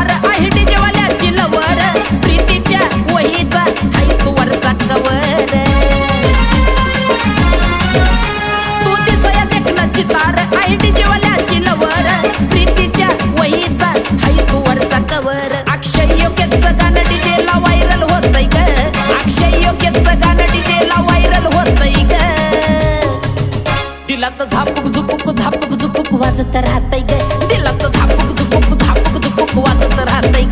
चितार आहे DJ वाल्याची lover प्रीतीच्या वहीचा हाय तू वरचा cover तू दिसया देखना चितार आहे डीजे वाल्याची लवर प्रीतीच्या वहीचा हाय तू वरचा कवर अक्षय योग्यचं गाणं डीजे ला व्हायरल होतंय ग अक्षय योग्यचं गाणं डीजे ला व्हायरल होतंय ग दिलात झापूक झुपूक वाजत राहतंय ग दिलात झापूक झुपूक वाजत राहतंय